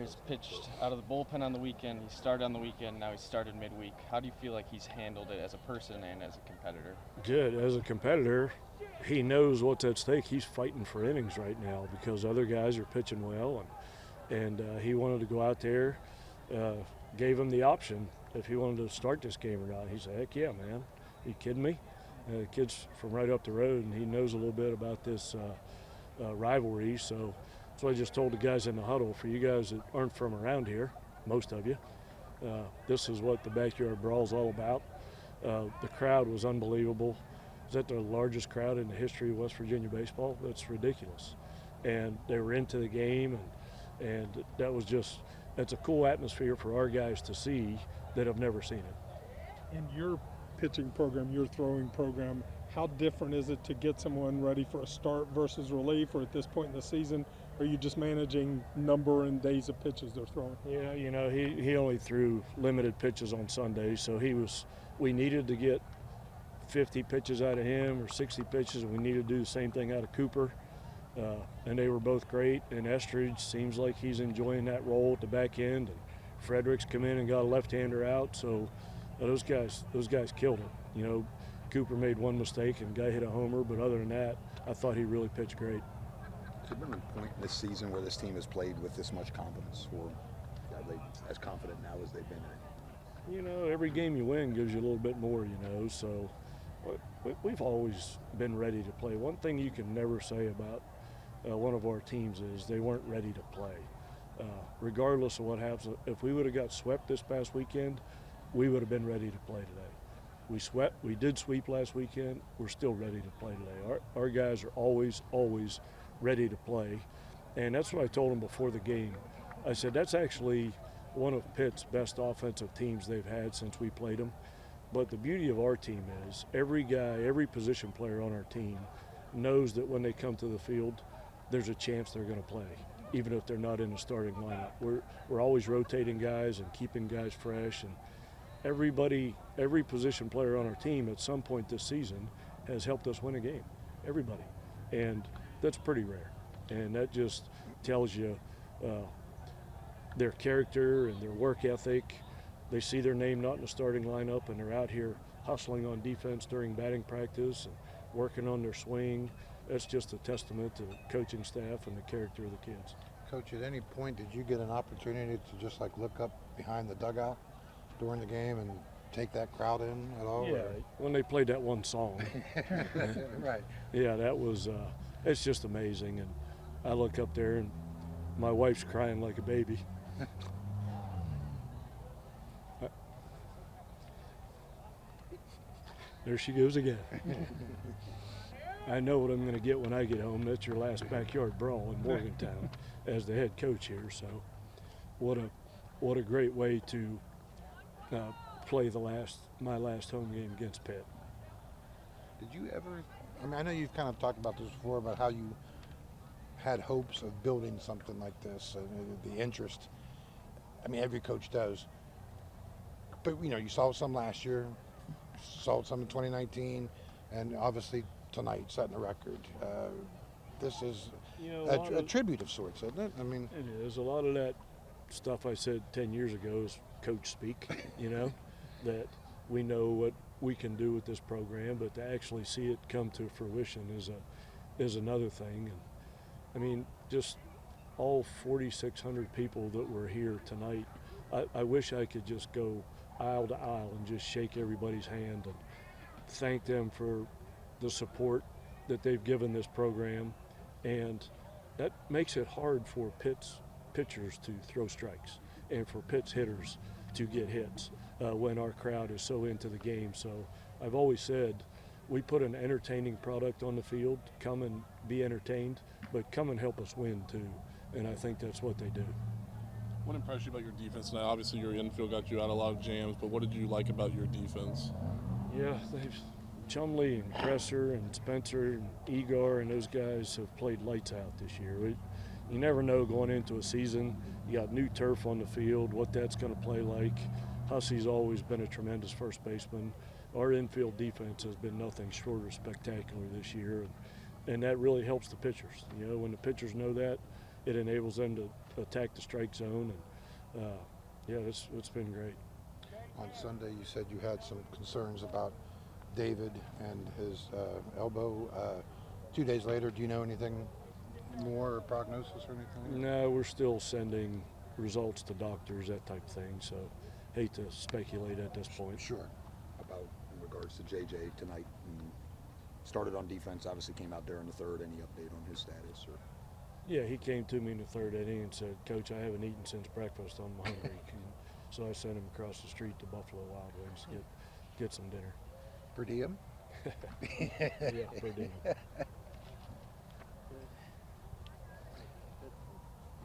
He's pitched out of the bullpen on the weekend. He started on the weekend. Now he started midweek. How do you feel like he's handled it as a person and as a competitor? Good. As a competitor, he knows what's at stake. He's fighting for innings right now because other guys are pitching well, and he wanted to go out there. Uh, Gave him the option if he wanted to start this game or not. He said, "Heck yeah, man! Are you kidding me?" The kid's from right up the road, and he knows a little bit about this rivalry. So that's what I just told the guys in the huddle. For you guys that aren't from around here, most of you, this is what the backyard brawl is all about. The crowd was unbelievable. Is that the largest crowd in the history of West Virginia baseball? That's ridiculous. And they were into the game, and that was just, that's a cool atmosphere for our guys to see that have never seen it. In your pitching program, your throwing program, how different is it to get someone ready for a start versus relief, or at this point in the season, are you just managing number and days of pitches they're throwing? Yeah, he only threw limited pitches on Sundays, so we needed to get 50 pitches out of him or 60 pitches, and we needed to do the same thing out of Cooper. And they were both great, and Estridge seems like he's enjoying that role at the back end, and Fredericks come in and got a left-hander out, so those guys killed it. Cooper made one mistake and guy hit a homer, but other than that, I thought he really pitched great. Has there been a point in this season where this team has played with this much confidence, or are they as confident now as they've been in? Every game you win gives you a little bit more, so we've always been ready to play. One thing you can never say about one of our teams is they weren't ready to play. Regardless of what happens, if we would have got swept this past weekend, we would have been ready to play today. We did sweep last weekend. We're still ready to play today. Our guys are always ready to play, and that's what I told them before the game. I said that's actually one of Pitt's best offensive teams they've had since we played them. But the beauty of our team is every guy, every position player on our team knows that when they come to the field, there's a chance they're going to play, even if they're not in the starting lineup. We're always rotating guys and keeping guys fresh, and every position player on our team at some point this season has helped us win a game. Everybody, and that's pretty rare, and that just tells you their character and their work ethic. They see their name not in the starting lineup, and they're out here hustling on defense during batting practice and working on their swing. That's just a testament to the coaching staff and the character of the kids. Coach, at any point did you get an opportunity to just look up behind the dugout during the game and take that crowd in at all? Yeah, when they played that one song. Right. Yeah, that was, it's just amazing. And I look up there and my wife's crying like a baby. There she goes again. I know what I'm going to get when I get home. That's your last backyard brawl in Morgantown as the head coach here. So what a great way to play my last home game against Pitt. Did you ever, I know you've kind of talked about this before, about how you had hopes of building something like this, the interest. Every coach does. But, you saw some last year, saw some in 2019, and obviously tonight setting a record. This is a tribute of sorts, isn't it? It is. A lot of that stuff I said 10 years ago is coach speak, that we know what we can do with this program, but to actually see it come to fruition is another thing. And just all 4,600 people that were here tonight, I wish I could just go aisle to aisle and just shake everybody's hand and thank them for the support that they've given this program. And that makes it hard for Pitt's pitchers to throw strikes and for Pitt's hitters to get hits when our crowd is so into the game. So I've always said we put an entertaining product on the field. Come and be entertained, but come and help us win too. And I think that's what they do. What impressed you about your defense tonight? Obviously, your infield got you out a lot of jams, but what did you like about your defense? Yeah, Chumley and Presser and Spencer and Igor and those guys have played lights out this year. You never know going into a season. You got new turf on the field, what that's going to play like. Hussey's always been a tremendous first baseman. Our infield defense has been nothing short of spectacular this year, and that really helps the pitchers. When the pitchers know that, it enables them to attack the strike zone, and yeah, it's been great. On Sunday, you said you had some concerns about David and his elbow. 2 days later, do you know anything more, or prognosis or anything? No, we're still sending results to doctors, that type of thing. So, hate to speculate at this point. Sure. About in regards to JJ tonight, and started on defense. Obviously, came out there in the third. Any update on his status? Or Yeah, he came to me in the third inning and said, "Coach, I haven't eaten since breakfast. I'm hungry." So I sent him across the street to Buffalo Wild Wings to get some dinner. Per diem? Yeah, for dinner.